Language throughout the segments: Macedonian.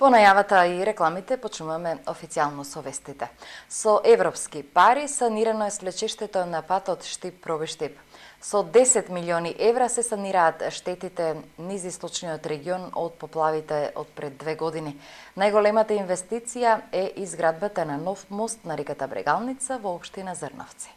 По најавата и рекламите почнуваме официјално со вестите. Со европски пари санирано е свлечиштето на патот Штип-Пробиштип. Со 10 милиони евра се санираат штетите низ источниот регион од поплавите од пред 2 години. Најголемата инвестиција е изградбата на нов мост на реката Брегалница во општина Зрновци.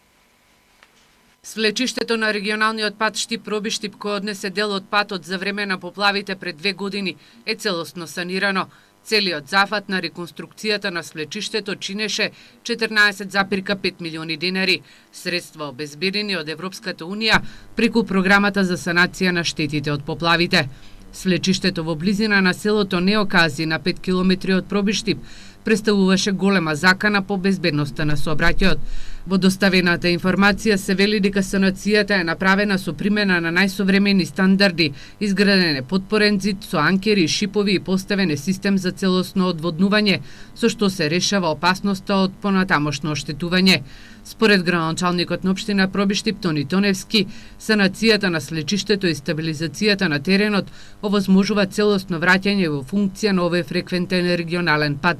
Свлечиштето на регионалниот пат Штип-Пробиштип, кој однесе дел од патот за време на поплавите пред 2 години, е целосно санирано. Целиот зафат на реконструкцијата на свлечиштето чинеше 14,5 милиони денари, средства обезбедени од Европската Унија преку програмата за санација на штетите од поплавите. Свлечиштето во близина на селото Неокази на 5 километри од Пробиштип представуваше голема закана по безбедноста на сообраќајот. Во доставената информација се вели дека санацијата е направена со примена на најсовремени стандарди, изграден е подпорен зид со анкери, шипови и поставен е систем за целосно одводнување, со што се решава опасноста од понатамошно оштетување. Според градоначалникот на општина Пробиштип Тони Тоневски, санацијата на свлечиштето и стабилизацијата на теренот овозможува целосно враќање во функција на овој фреквентен регионален пат,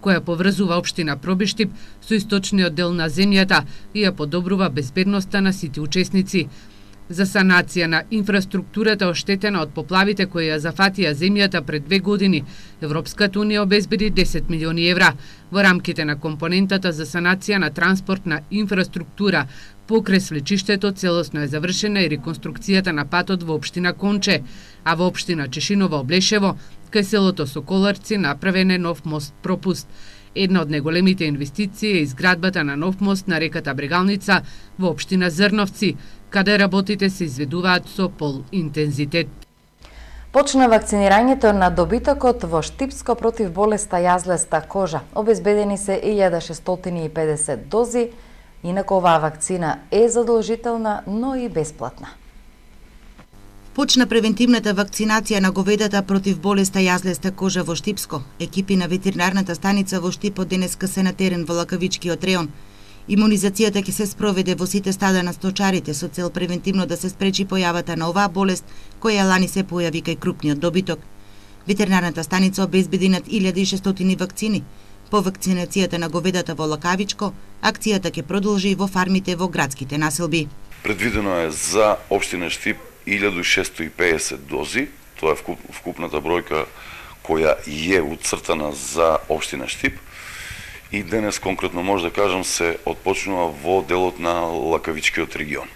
која поврзува општина Пробиштип со источниот дел на земјата и ја подобрува безбедноста на сите учесници. За санација на инфраструктурата оштетена од поплавите кои ја зафатија земјата пред 2 години, Европската Унија обезбеди 10 милиони евра во рамките на компонентата за санација на транспортна инфраструктура. Покрај свлечиштето целосно е завршена и реконструкцијата на патот во општина Конче, а во општина Чешиново Облешево, кај селото Соколарци направен е нов мост пропуст. Една од најголемите инвестиции е изградбата на нов мост на реката Брегалница во општина Зрновци, каде работите се изведуваат со пол интензитет. Почна вакцинирањето на добитокот во Штипско против болеста јазлеста кожа. Обезбедени се 1650 дози, инаку оваа вакцина е задолжителна, но и бесплатна. Почна превентивната вакцинација на говедата против болеста јазлеста кожа во Штипско. Екипи на ветеринарната станица во Штип од денеска се на терен во Лакавичкиот реон. Имунизацијата ќе се спроведе во сите стада на сточарите со цел превентивно да се спречи појавата на оваа болест, која лани се појави кај крупниот добиток. Ветеринарната станица обезбеди над 1600 вакцини. По вакцинацијата на говедата во Лакавичко, акцијата ќе продолжи во фармите во градските населби. Предвидено е за општина Штип 1650 дози, тоа е вкупната бројка која е уцртана за општина Штип. И денес конкретно може да кажам се отпочнува во делот на Лакавичкиот регион.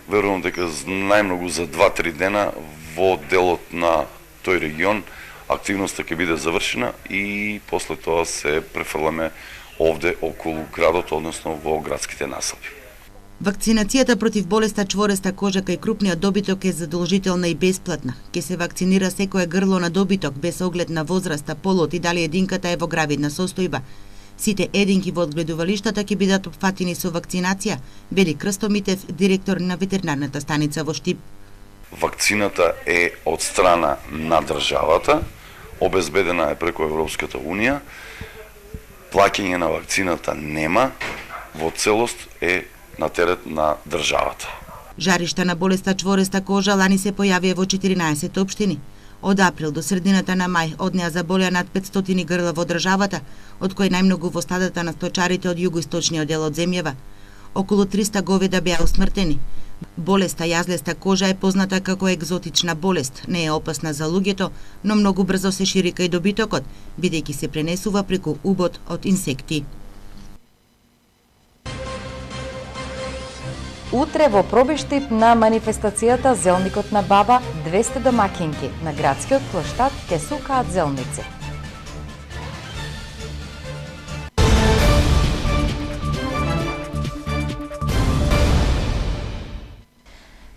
Верувам дека најмногу за 2-3 дена во делот на тој регион активноста ќе биде завршена и после тоа се префрламе овде околу градот, односно во градските населби. Вакцинацијата против болеста чвореста кожа кај крупниот добиток е задолжителна и бесплатна. Ке се вакцинира секое грло на добиток без оглед на возраста, полот и дали единката е во гравидна состојба. Сите единки во одгледувалиштата ќе бидат опфатени со вакцинација, вели Крсто Митев, директор на ветеринарната станица во Штип. Вакцината е од страна на државата, обезбедена е преку Европската Унија, плаќање на вакцината нема, во целост е на терет на државата. Жаришта на болеста чвореста кожа лани се појавија во 14 општини. Од април до средината на мај од неа заболеа над 500 грла во државата, од кои најмногу во стадата на сточарите од југоисточниот дел од земјава. Околу 300 говеда беа усмртени. Болеста јазлеста кожа е позната како екзотична болест, не е опасна за луѓето, но многу брзо се шири кај добитокот, бидејќи се пренесува преку убод од инсекти. Утре во Пробиштип на манифестацијата Зелникот на баба 200 домакинки на градскиот плоштад ќе сукаат зелници.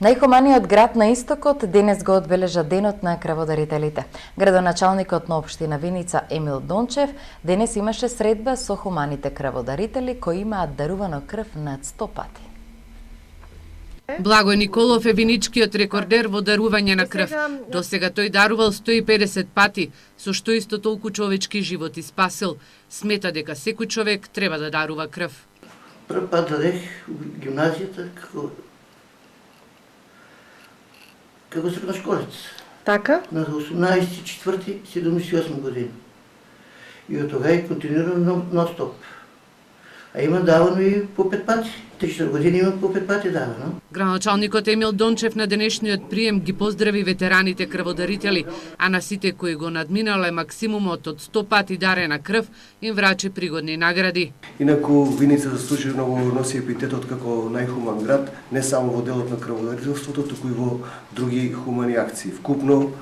Најхуманиот град на истокот денес го одбележа денот на крводарителите. Градоначалникот на општина Виница Емил Дончев денес имаше средба со хуманите крводарители кои имаат дарувано крв над 100 пати. Благој Николов е виничкиот рекордер во дарување на крв. До сега тој дарувал 150 пати, со што исто толку човечки животи спасил. Смета дека секој човек треба да дарува крв. Прв пат дадех у гимназијата како средношколец. Така? На 18.4.78 година. И от тога и континуирам нон-стоп. А има давано и по 5 пати. 3-4 години има по 5 пати давано. Градоначалникот Емил Дончев на денешниот прием ги поздрави ветераните крводарители, а на сите кои го надминале максимумот од 100 пати дарена крв им врачи пригодни награди. Инаку Виница заслужено го носи епитетот како најхуман град, не само во делот на крводарителството, туку и во други хумани акции. Вкупно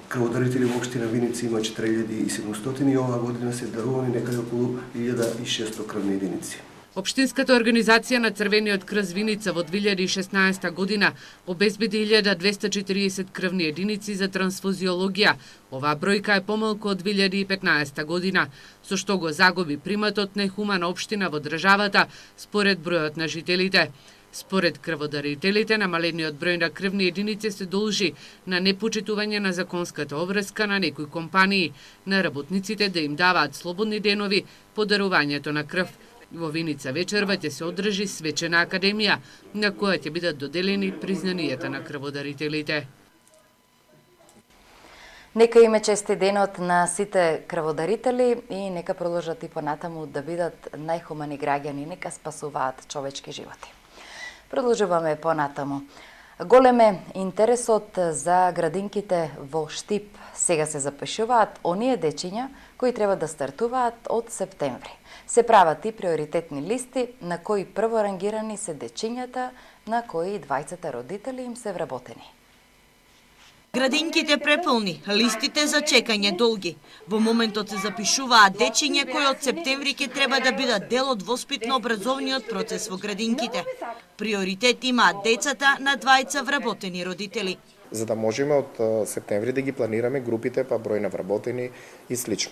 крводарители во општина Виница има 4700 и оваа година се дарувани некаде околу 1600 крвни единици. Општинската организација на Црвениот крст Виница во 2016 година обезбеди 1240 крвни единици за трансфузиологија. Оваа бројка е помалку од 2015 година, со што го загуби приматот најхумана општина во државата според бројот на жителите. Според крводарителите, намалениот број на крвни единици се должи на непочитување на законската обврска на некои компании, на работниците да им даваат слободни денови по дарувањето на крв. Во Виница вечерва ќе се одржи свечена академија, на која ќе бидат доделени признанијата на крводарителите. Нека име чести денот на сите крводарители и нека продолжат и понатаму да бидат најхумани граѓани, нека спасуваат човечки животи. Продолжуваме понатаму. Голем е интересот за градинките во Штип. Сега се запишуваат оние дечиња кои треба да стартуваат од септември. Се прават и приоритетни листи на кои прворангирани се дечињата на кои двајцата родители им се вработени. Градинките преполни, листите за чекање долги. Во моментот се запишуваат дечиња кои од септември ќе треба да бидат дел од воспитно-образовниот процес во градинките. Приоритет имаат децата на двајца вработени родители. За да можеме од септември да ги планираме групите па број на вработени и слично.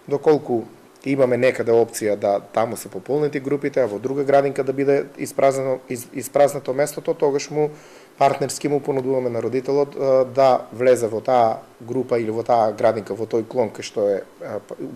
Доколку имаме некаде опција да таму се пополнети групите, а во друга градинка да биде испразнато местото, тогаш му партнерски му понудуваме на родителот да влезе во таа група или во таа градинка, во тој клон кај што е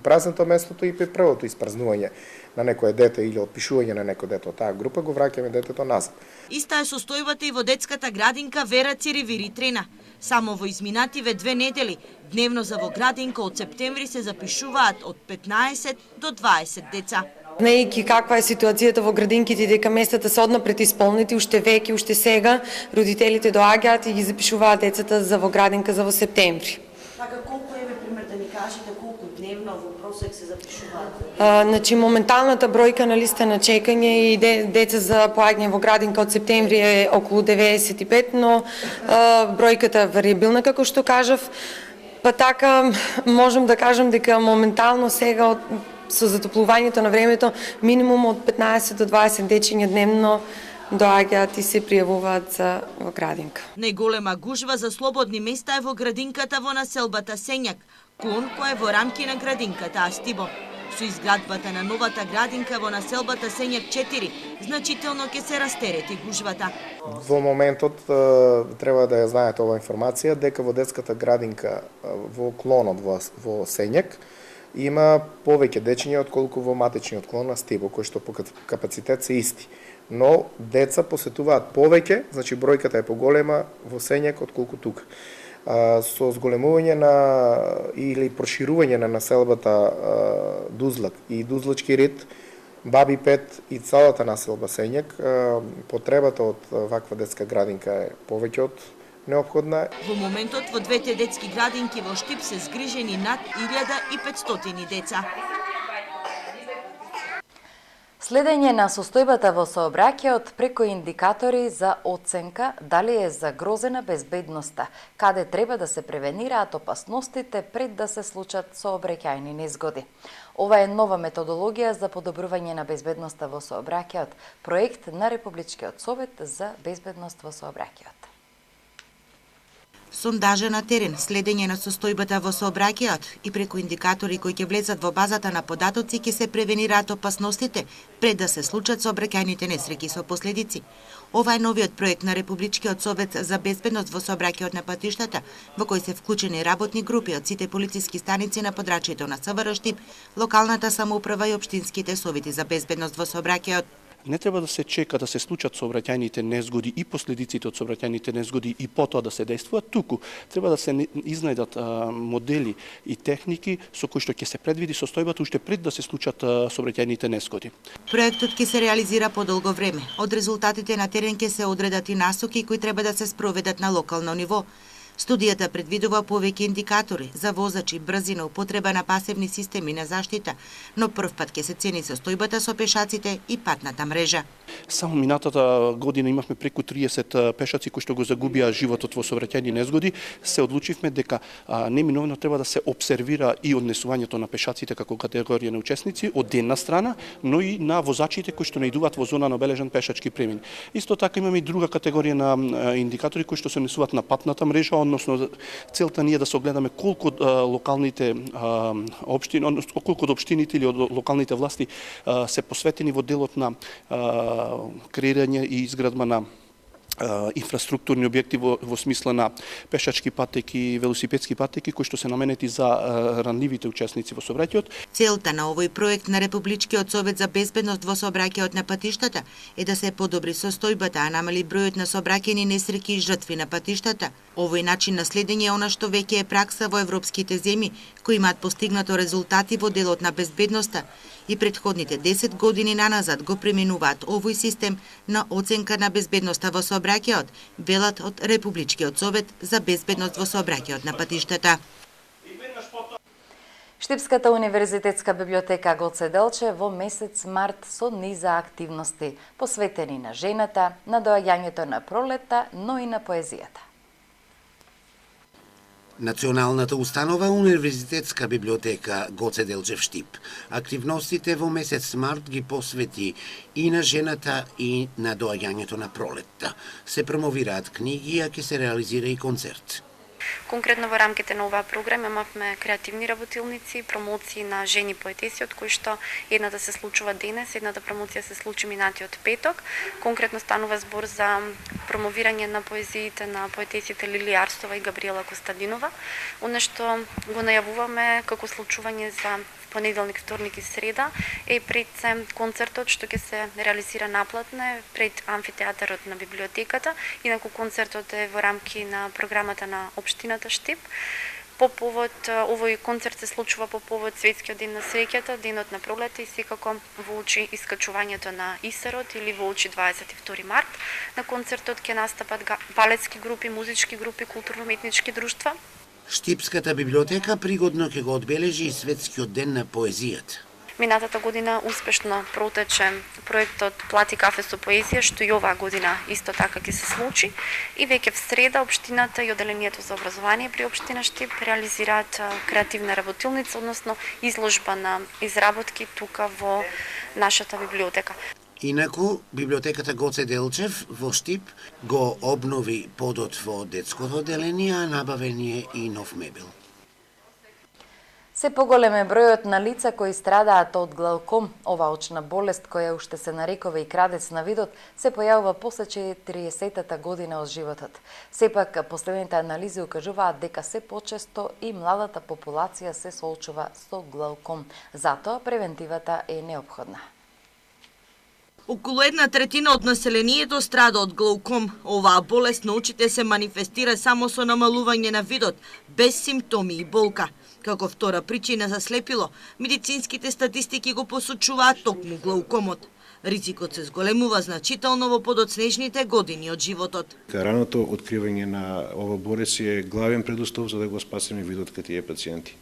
празнато местото и при првото испразнување на некое дете или отпишување на некој дете од таа група го враќаме детето назад. Иста е состојбата и во детската градинка Вера Циревири Трена. Само во изминативе 2 недели дневно за во градинка од септември се запишуваат од 15 до 20 деца. Знаејќи каква е ситуацијата во градинките, дека местата се однапред исполнети, уште веќе, уште сега, родителите доаѓаат и ги запишуваат децата за во градинка за во септември. Така колку е, пример, да ни кажете колку дневно во просек се запишуваат? Значи моменталната бројка на листа на чекање и деца за поаѓање во градинка од септември е околу 95, но бројката вариабилна како што кажав. Па така можам да кажам дека моментално сега со затоплувањето на времето минимум од 15 до 20 дечиња дневно доаѓаат и се пријавуваат за во градинка. Најголема гужва за слободни места е во градинката во населбата Сењак, клон кој е во рамки на градинката Астибо. Со изградбата на новата градинка во населбата Сењак 4, значително ќе се растерети гужвата. Во моментот треба да ја знаете оваа информација дека во детската градинка во клонот во Сењак има повеќе дечиња отколку во матичниот клон Астибо, кој што по капацитет се исти. Но деца посетуваат повеќе, значи бројката е поголема во Сењак отколку тука. Со зголемување на или проширување на населбата Дузлак и Дузлачки рид, Баби 5 и целата населба Сењак, потребата од ваква детска градинка е повеќе од неопходна. Во моментот во двете детски градинки во Штип се згрижени над 1500 деца. Следење на состојбата во сообраќајот преку индикатори за оценка дали е загрозена безбедноста, каде треба да се превенираат опасностите пред да се случат сообраќајни незгоди. Ова е нова методологија за подобрување на безбедноста во сообраќајот, проект на Републичкиот совет за безбедност во сообраќајот. Сондажа на терен, следење на состојбата во сообраќајот и преку индикатори кои ќе влезат во базата на податоци ќе се превенираат опасностите пред да се случат сообраќајните несреќи со последици. Ова е новиот проект на Републичкиот совет за безбедност во сообраќајот на патиштата, во кој се вклучени работни групи од сите полициски станици на подрачјето на СВР Штип, локалната самоуправа и општинските совети за безбедност во сообраќајот. Не треба да се чека да се случат сообраќајните незгоди и последиците од сообраќајните незгоди и потоа да се действува, туку треба да се изнајдат модели и техники со кои што ќе се предвиди состојбата уште пред да се случат сообраќајните незгоди. Проектот ќе се реализира по долго време. Од резултатите на терен ќе се одредат и насоки кои треба да се спроведат на локално ниво. Студијата предвидува повеќе индикатори за возачи, брзина, употреба на пасивни системи на заштита, но прв пат ќе се цени состојбата со пешаците и патната мрежа. Само минатата година имавме преку 30 пешаци кои што го загубија животот во сообраќајни незгоди. Се одлучивме дека неминовно треба да се обсервира и однесувањето на пешаците како категорија на учесници од една страна, но и на возачите кои што наидуваат во зона на обележен пешачки премин. Исто така имаме и друга категорија на индикатори кои што се однесуваат на патната мрежа, односно целта ни е да се огледаме колку локалните општини, односно колку од општините или од локалните власти се посветени во делот на креирање и изградба на инфраструктурни објекти во смисла на пешачки патеки и велосипедски патеки кои што се наменети за ранливите учесници во сообраќајот. Целта на овој проект на Републичкиот совет за безбедност во сообраќајот на патиштата е да се подобри состојбата, а намали бројот на сообраќајни несреќи и жртви на патиштата. Овој начин на следење е она што веќе е пракса во европските земји, кои имаат постигнато резултати во делот на безбедноста и претходните 10 години наназад го применуваат овој систем на оценка на безбедноста во сообраќајот, велат од Републичкиот совет за безбедност во сообраќајот на патиштата. Штипската универзитетска библиотека Гоце Делчев во месец март со низа активности посветени на жената, на доаѓањето на пролетта, но и на поезијата. Националната установа Универзитетска библиотека Гоце Делчев Штип активностите во месец март ги посвети и на жената и на доаѓањето на пролетта. Се промовираат книги, а ќе се реализира и концерт. Конкретно во рамките на оваа програма имавме креативни работилници, промоции на жени поетеси, од кои што едната се случува денес, едната промоција се случи минатиот петок. Конкретно станува збор за промовирање на поезиите на поетесите Лили Арстова и Габриела Костадинова, оно што го најавуваме како случување за понеделник, вторник и среда е пред концертот што ќе се реализира наплатне пред амфитеатарот на библиотеката. Инаку концертот е во рамки на програмата на општината Штип. По повод овој концерт се случува по повод Светскиот ден на среќата, денот на пролета и секако во очи искачувањето на Исарот или во очи 22 март. На концертот ќе настапат балетски групи, музички групи, културно-уметнички друштва. Штипската библиотека пригодно ќе го одбележи и Светскиот ден на поезијата. Минатата година успешно протече проектот Плати кафе со поезија, што и оваа година исто така ќе се случи. И веќе в среда општината и оделението за образование при општина Штип реализираат креативна работилница, односно изложба на изработки тука во нашата библиотека. Инаку, библиотеката Гоце Делчев во Штип го обнови подот во детското оделение, а набавен е и нов мебел. Се поголем е бројот на лица кои страдаат од глауком. Ова очна болест, која уште се нарекува и крадец на видот, се појавува после 40-та година од животот. Сепак, последните анализи укажуваат дека се почесто и младата популација се соочува со глауком. Затоа превентивата е неопходна. Околу 1/3 од населението страда од глауком. Оваа болест на очите се манифестира само со намалување на видот, без симптоми и болка. Како втора причина за слепило, медицинските статистики го посочуваат токму глаукомот. Ризикот се зголемува значително во подоцнежните години од животот. Раното откривање на ова болест е главен предуслов за да го спасиме видот кај тие пациенти.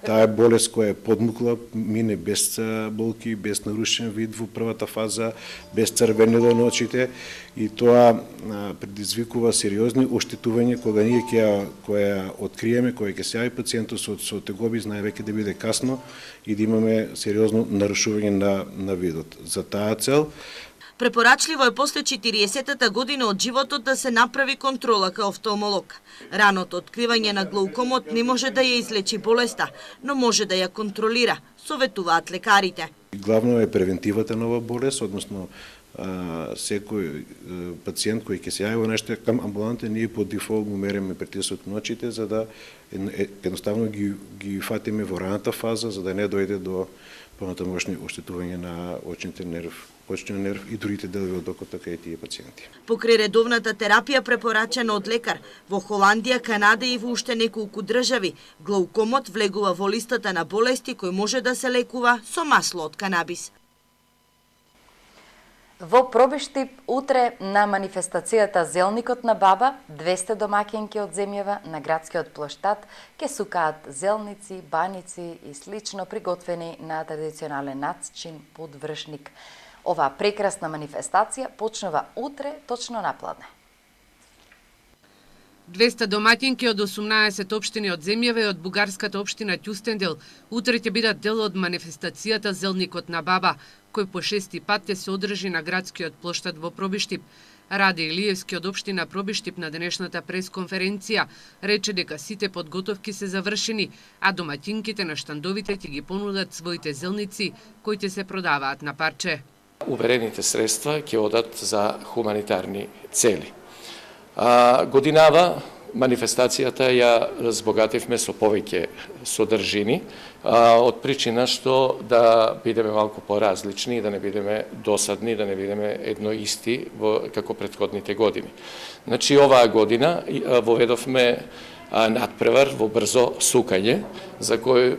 Таа е болест која е подмукла, мине без болки, без нарушен вид во првата фаза, без црвенило на очите и тоа предизвикува сериозни оштетувања кога ние ќе откриеме, кога ќе се јави пациентот со тегоби, знае веќе да биде касно и да имаме сериозно нарушување на видот. За таа цел препорачливо е после 40-та година од животот да се направи контрола кај офталмолог. Раното откривање на глаукомот не може да ја излечи болеста, но може да ја контролира, советуваат лекарите. Главно е превентивата на оваа болест, односно секој пациент кој ќе се јави во нашите кам амбуланта, ние по дефолт му мериме притисот на очите за да едноставно ги фатиме во раната фаза за да не дојде до понатамошни оштетување на очните нерв почниот нерв и другите делови од окото кај тие пациенти. Покрај редовната терапија препорачена од лекар, во Холандија, Канада и во уште неколку држави, глаукомот влегува во листата на болести кои може да се лекува со масло од канабис. Во Пробиштип утре на манифестацијата Зелникот на баба, 200 домаќинки од земјава на градскиот плоштад ќе сукаат зелници, баници и слично приготвени на традиционален начин под вршник. Оваа прекрасна манифестација почнува утре точно напладне. 200 домаќинки од 18 општини од земјава и од бугарската општина Ќустендел утре ќе бидат дел од манифестацијата Зелникот на баба, кој по 6-ти пат ќе се одржи на градскиот плоштад во Пробиштип. Ради Илиевски од општина Пробиштип на денешната пресконференција рече дека сите подготовки се завршени, а домаќинките на штандовите ќе ги понудат своите зелници кои ќе се продаваат на парче. Уверените средства ќе одат за хуманитарни цели. Годинава манифестацијата ја збогативме со повеќе содржини, од причина што да бидеме малку поразлични и да не бидеме досадни, да не бидеме едно исти како претходните години. Значи, оваа година воведовме надпревар во брзо сукање, за кој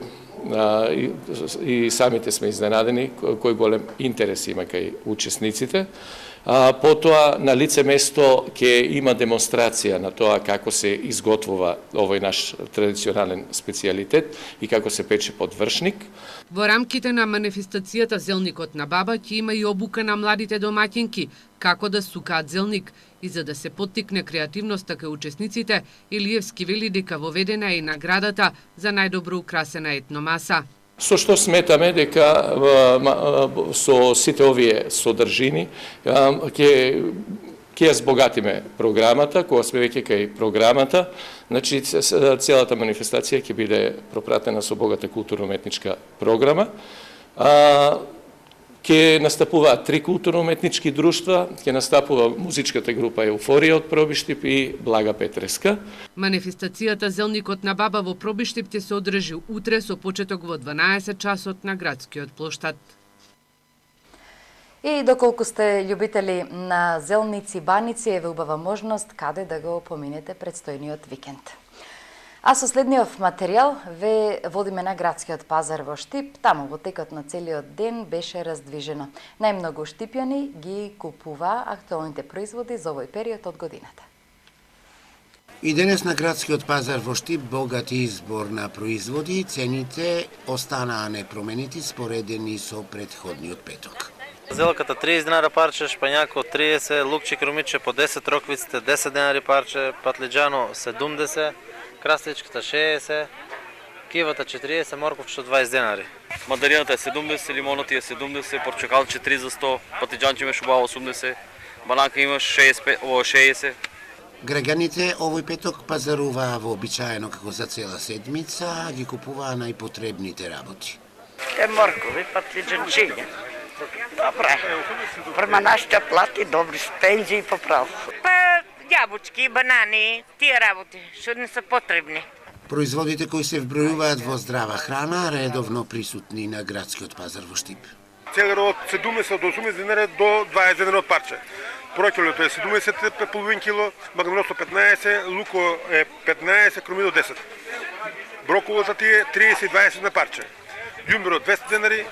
и самите сме изненадени кој голем интерес има кај учесниците. Потоа на лице место ќе има демонстрација на тоа како се изготвува овој наш традиционален специјалитет и како се пече подвршник. Во рамките на манифестацијата Зелникот на баба ќе има и обука на младите домаќинки како да сукаат зелник и за да се поттикне креативноста кај учесниците, Илиевски вели дека воведена е и наградата за најдобро украсена етномаса. Со што сметаме дека со сите овие содржини ќе ја збогатиме програмата, кога сме веќе кај програмата, значи целата манифестација ќе биде пропратена со богата културно-уметничка програма. Ќе настапуваат 3 културно-уметнички друштва, ќе настапува музичката група Еуфорија од Пробиштип и Блага Петреска. Манифестацијата Зелникот на баба во Пробиштип ќе се одржи утре со почеток во 12 часот на градскиот плоштад. И доколку сте љубители на зелници и баници, еве убава можност каде да го поминете предстојниот викенд. А со следниот материјал ве водиме на градскиот пазар во Штип. Таму во текот на целиот ден беше раздвижено. Најмногу штипјани ги купува актуелните производи за овој период од годината. И денес на градскиот пазар во Штип богат избор на производи, цените останаа непроменити споредени со претходниот петок. Зелката 30 денари парче, шпањако 30, лукче крумиче по 10, роквиците 10 денари парче, патлиџано 70, краставичката 60, кивата 40, морковчето 20 денари. Мандарината е 70, лимоната е 70, порчакалче 3 за 100, патиџанче имаш убаво 80, бананка имаш 60. Граѓаните овој петок пазаруваа вообичаено како за цела седмица, ги купуваа најпотребните работи. Моркови, патлиџанчиња. Добре. Према нашите плати, добри пензии поправ. Јабучки, банани, тие работи, што не се потребни. Производите кои се вбројуваат во здрава храна редовно присутни на градскиот пазар во Штип. Целер од 70 до 80 денари до 20 денари од парче. Проколето е 70 половин кило, магнолото 15, луко е 15, крумидо 10. Броколата ти е 30 и 20 на парче. Ѓумбро 200 денари,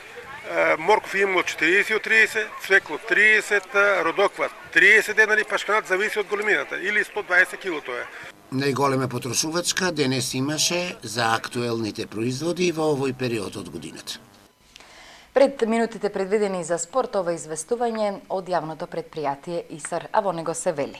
морков имало 40 од 30, цвекло 30, родоква 30 денари, пашканат зависи од големината, или 120 кило тоа е. Најголема потрошувачка денес имаше за актуелните производи во овој период од годината. Пред минутите предвидени за спорт, ова известување од јавното предпријатие ИСАР, а во него се вели.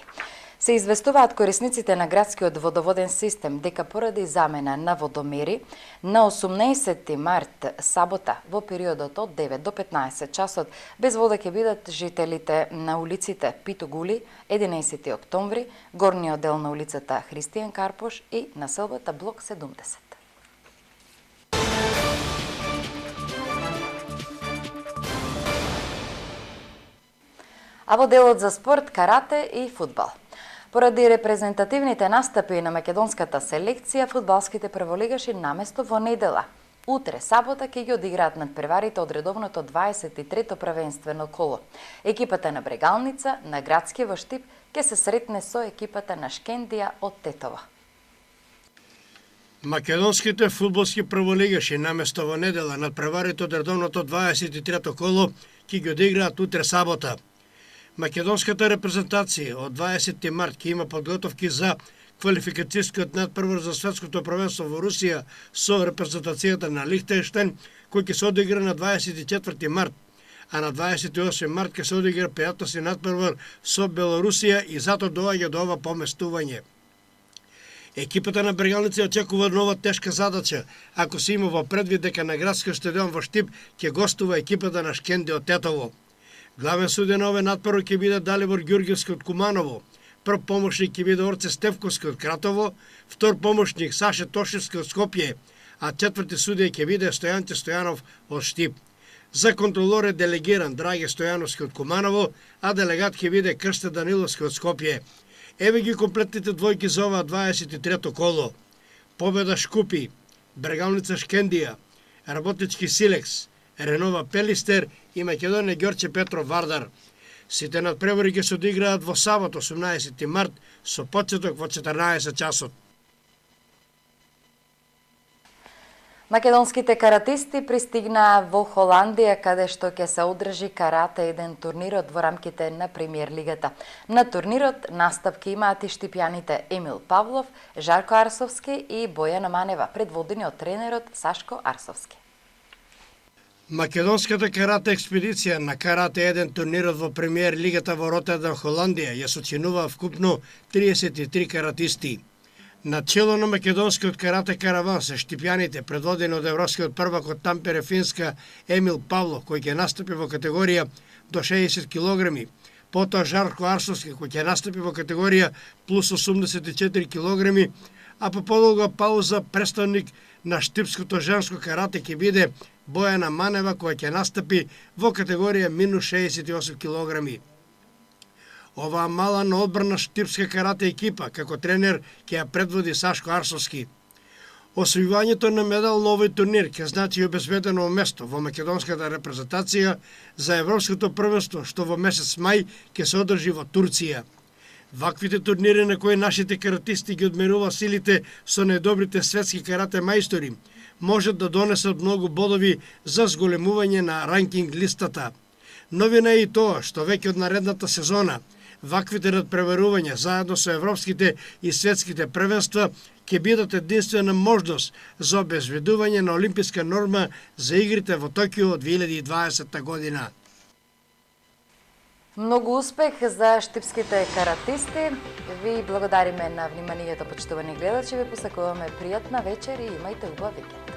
Се известуваат корисниците на градскиот водоводен систем дека поради замена на водомери на 18 март сабота во периодот од 9 до 15 часот без вода ќе бидат жителите на улиците Пито Гули, 11 октомври, горниот дел на улицата Христијан Карпош и населбата блок 70. А во делот за спорт, карате и фудбал. Поради репрезентативните настапи на македонската селекција, фудбалските прволигаши наместо во недела Утре, сабота, ќе ги одиграат надпреварите од редовното 23-то првенствено коло. Екипата на Брегалница, на Градски во Штип, ќе се сретне со екипата на Шкендија од Тетово. Македонските фудбалски прволигаши наместо во недела надпреварите од редовното 23-то коло ќе ги одиграат утре сабота. Македонската репрезентација од 20 март ќе има подготовки за квалификацијскиот надпревар за светското првенство во Русија со репрезентацијата на Лихтенштеин, кој ќе се одигра на 24 март, а на 28 март ќе се одигра пријателски надпревар со Белорусија и затоа доаѓа до ова поместување. Екипата на Брегалница очекува нова тешка задача, ако се има во предвид дека на градскиот стадион во Штип ќе гостува екипата на Шкендија од Тетово. Главен судија на овој надпревар ќе биде Далибор Ѓурѓевски од Куманово, прв помошник ќе биде Орце Стевковски од Кратово, втор помошник Саше Тошевски од Скопје, а четврти судија ќе биде Стојанче Стојанов од Штип. За контролор е делегиран Драге Стојановски од Куманово, а делегат ќе биде Крсте Даниловски од Скопје. Еве ги комплетните двојки за ова 23-то коло. Победа Шкупи, Брегалница Шкендија, Работнички Силекс, Ренова Пелистер и Македонија Ѓорче Петров Вардар. Сите надпревари ќе се одиграат во сабот 18 март со почеток во 14 часот. Македонските каратисти пристигнаа во Холандија, каде што ќе се одржи карате 1 турнирот во рамките на Премиер лигата. На турнирот настапки имаат и штипјаните Емил Павлов, Жарко Арсовски и Бојана Манева, предводени од тренерот Сашко Арсовски. Македонската карате експедиција на карате 1 турнирот во Премиер лигата во Ротердам, Холандија, ја сочинува вкупно 33 каратисти. На чело на македонскиот карате караван се штипјаните, предводени од европскиот првак од Тампере, Финска, Емил Павлов, кој ќе настапи во категорија до 60 килограми. Потоа Жарко Арсовски, кој ќе настапи во категорија плюс 84 килограми, а по подолга пауза представник на штипското женско карате ќе биде Бојана Манева, која ќе настапи во категорија минус 68 килограми. Оваа мала но одбрана штипска карате екипа, како тренер, ќе ја предводи Сашко Арсовски. Освојувањето на медал на овој турнир ќе значи обезбедено место во македонската репрезентација за европското првенство, што во месец мај ќе се одржи во Турција. Ваквите турнири на кои нашите каратисти ги одмерува силите со најдобрите светски карате мајстори, можат да донесат многу бодови за зголемување на ранкинг листата. Новина е и тоа што веќе од наредната сезона ваквите надпреварувања заедно со европските и светските првенства ќе бидат единствена можност за обезбедување на олимписка норма за игрите во Токио 2020 година. Многу успех за штипските каратисти. Ви благодариме на вниманието, почитувани гледачи. Ви посакуваме пријатна вечер и имајте убав викенд.